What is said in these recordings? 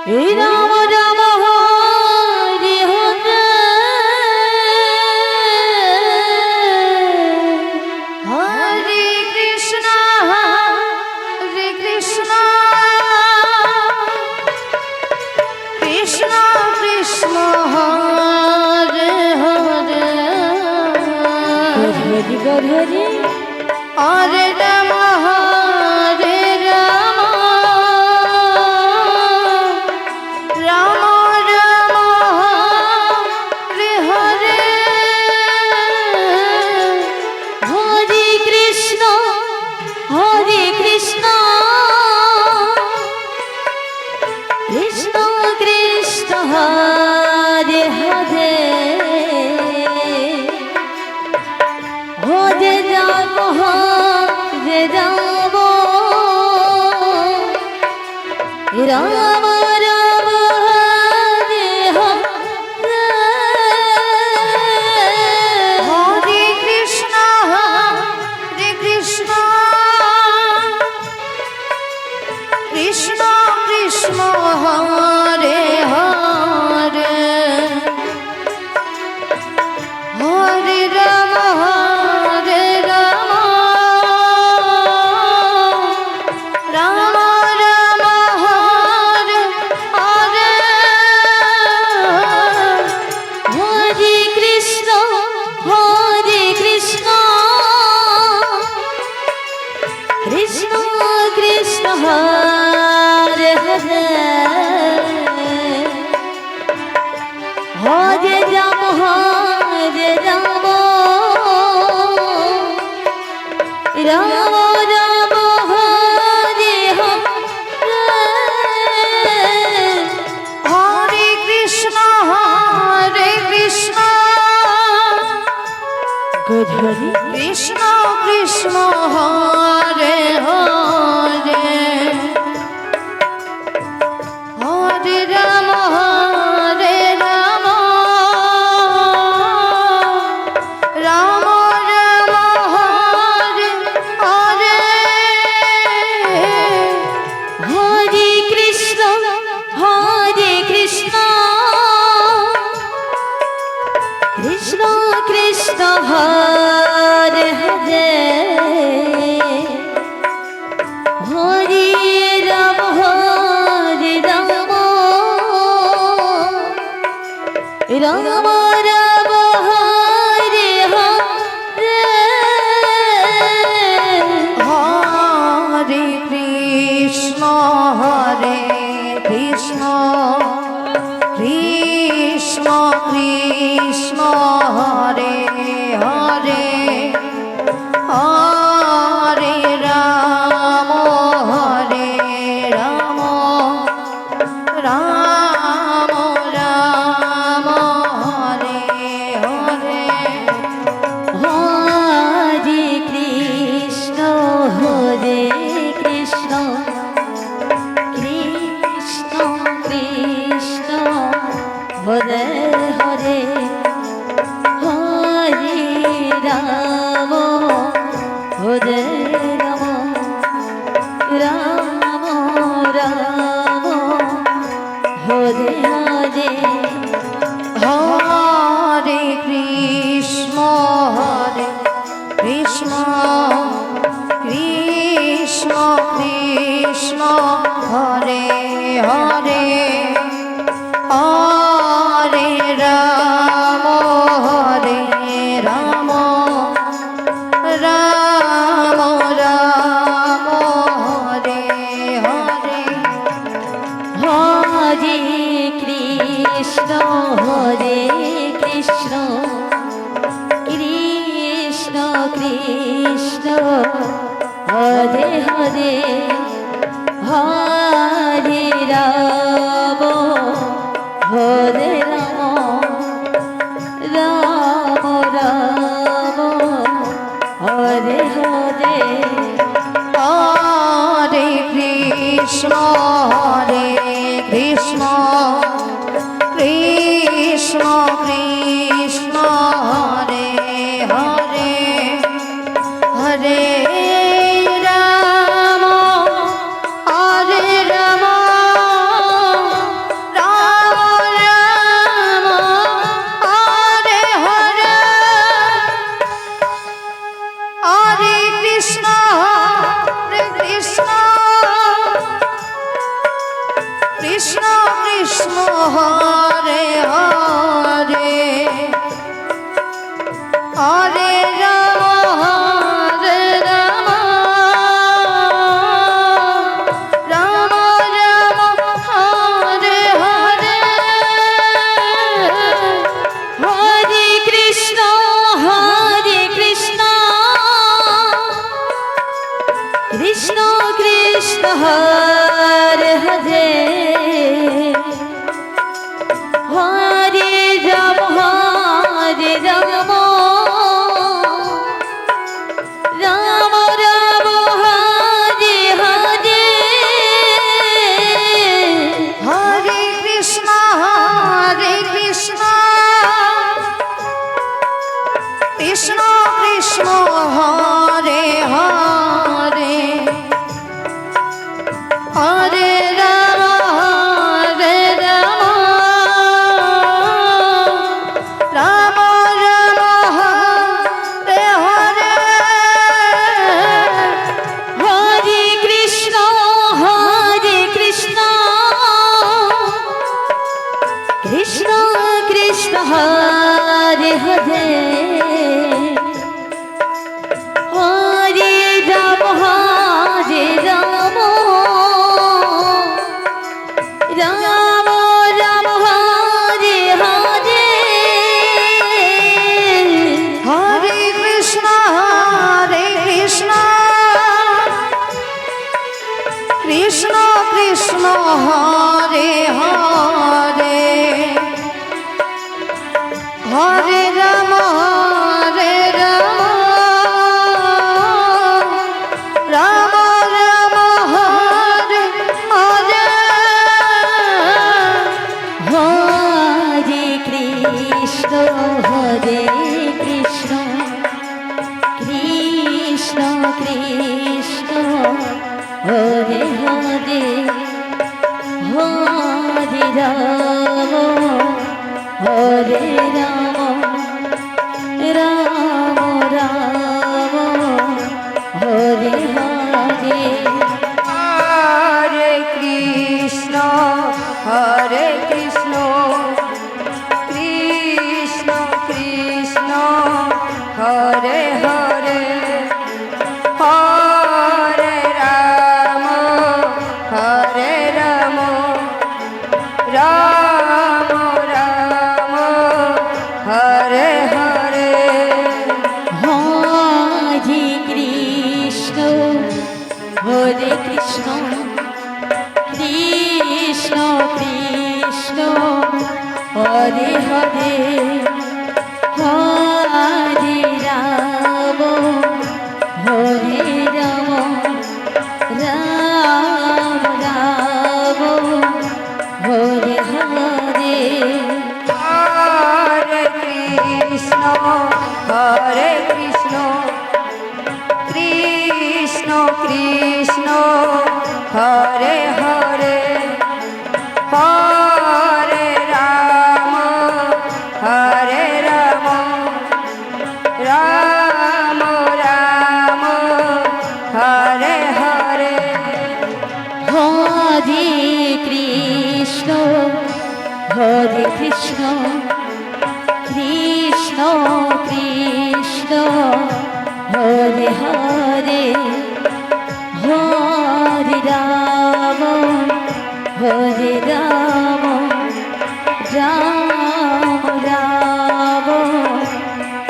এই রাম রাম হরে হরে হরে কৃষ্ণ কৃষ্ণ কৃষ্ণ হরে হরে হরে হরে হরে রাম হরে রাম রাম রাম হরে হরে হরে কৃষ্ণ কৃষ্ণ কৃষ্ণ হরে হরে হরে রাম হরে রাম রাম রাম হরে হরে হরে কৃষ্ণ কৃষ্ণ কৃষ্ণ হরে হরে হরে রাম রাম রাম হরে হরে হরে কৃষ্ণ কৃষ্ণ কৃষ্ণ হরে হরে হরে রাম রাম রাম রাম হরে হরে হরে কৃষ্ণ কৃষ্ণ কৃষ্ণ হরে হরে হরে রাম রাম রাম রাম হরে হরে হরে কৃষ্ণ কৃষ্ণ কৃষ্ণ হরে হরে হরে রাম রাম রাম হরে হরে হরে কৃষ্ণ কৃষ্ণ কৃষ্ণ হরে হরে হরে রাম রাম রাম রাম হরে হরে হরে কৃষ্ণ কৃষ্ণ কৃষ্ণ কৃষ্ণ হরে হরে হরে রাম রাম রাম হরে হরে হরে কৃষ্ণ কৃষ্ণ কৃষ্ণ হরে হরে হরে রাম রাম রাম রাম হরে হরে হরে কৃষ্ণ কৃষ্ণ কৃষ্ণ কৃষ্ণ হরে হরে হরে রাম রাম রাম হরে হরে হরে কৃষ্ণ কৃষ্ণ কৃষ্ণ কৃষ্ণ হরে হরে হরে রাম কৃষ্ণ হরে হরে হরে রাম রাম রাম হরে হরে হরে কৃষ্ণ কৃষ্ণ কৃষ্ণ হরে হরে হরে রাম রাম রাম হরে হরে হরে কৃষ্ণ কৃষ্ণ কৃষ্ণ হরে হরে হরে রাম রাম রাম হরে হরে হরে কৃষ্ণ কৃষ্ণ কৃষ্ণ হরে হরে হরে রাম রাম রাম হরে হরে হরে কৃষ্ণ কৃষ্ণ কৃষ্ণ হরে হরে হরে রাম রাম রাম হরে হরে হরে কৃষ্ণ কৃষ্ণ কৃষ্ণ হরে হরে হরে রাম রাম রাম হরে হরে হরে কৃষ্ণ কৃষ্ণ কৃষ্ণ হরে হরে হরে রাম রাম রাম হরে হরে হরে কৃষ্ণ কৃষ্ণ কৃষ্ণ হরে হরে হরে রাম রাম রাম হরে হরে হরে কৃষ্ণ কৃষ্ণ কৃষ্ণ হরে হরে হরে রাম রাম রাম হরে হরে হরে কৃষ্ণ কৃষ্ণ কৃষ্ণ হরে হরে হরে রাম রাম রাম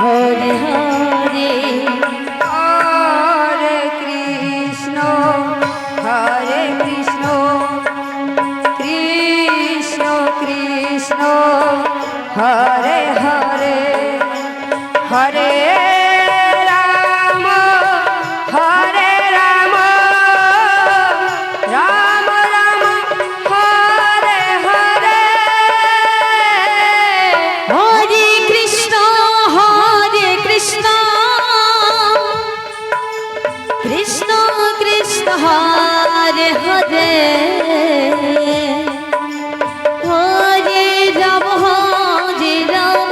হরে হরে হরে কৃষ্ণ কৃষ্ণ কৃষ্ণ হরে হরে হরে রাম রাম রাম হরে হরে হরে কৃষ্ণ কৃষ্ণ কৃষ্ণ হরে হরে হরে রাম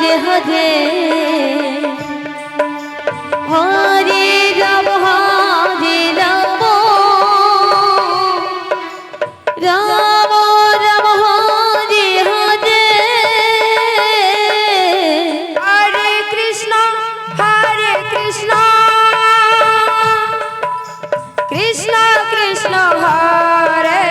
हरे हरे हरे राम राम राम हरे हरे हरे कृष्ण कृष्ण कृष्ण हरे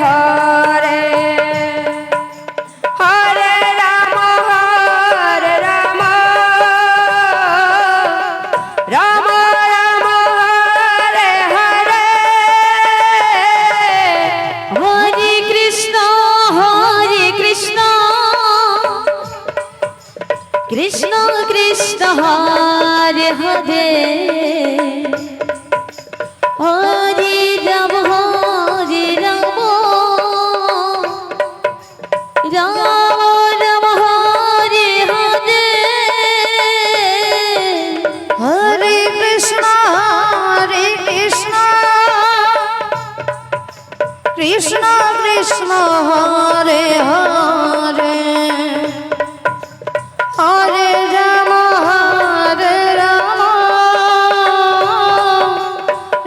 हरे हरे राम राम राम हरे हरे हरे कृष्ण कृष्ण कृष्ण हरे हरे हरे राम राम राम हरे हरे हरे कृष्ण कृष्ण कृष्ण हरे हरे हरे राम राम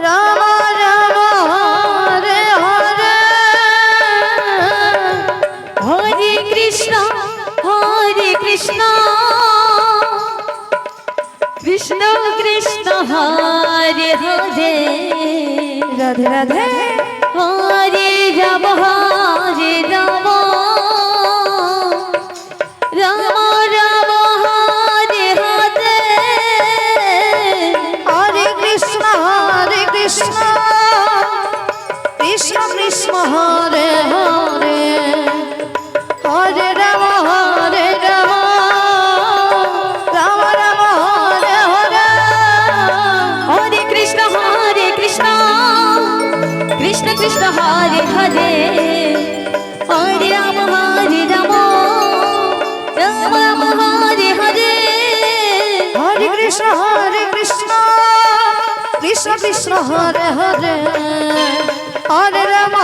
राम राम हरे हरे हरे कृष्ण कृष्ण कृष्ण हरे हरे राधे राधे हरे राम राम राम हरे हरे हरे कृष्ण कृष्ण कृष्ण हरे हरे हरे राम राम राम हरे हरे हरे कृष्ण कृष्ण कृष्ण हरे हरे हरे राम राम राम हरे हरे हरे कृष्ण कृष्ण कृष्ण हरे हरे हरे राम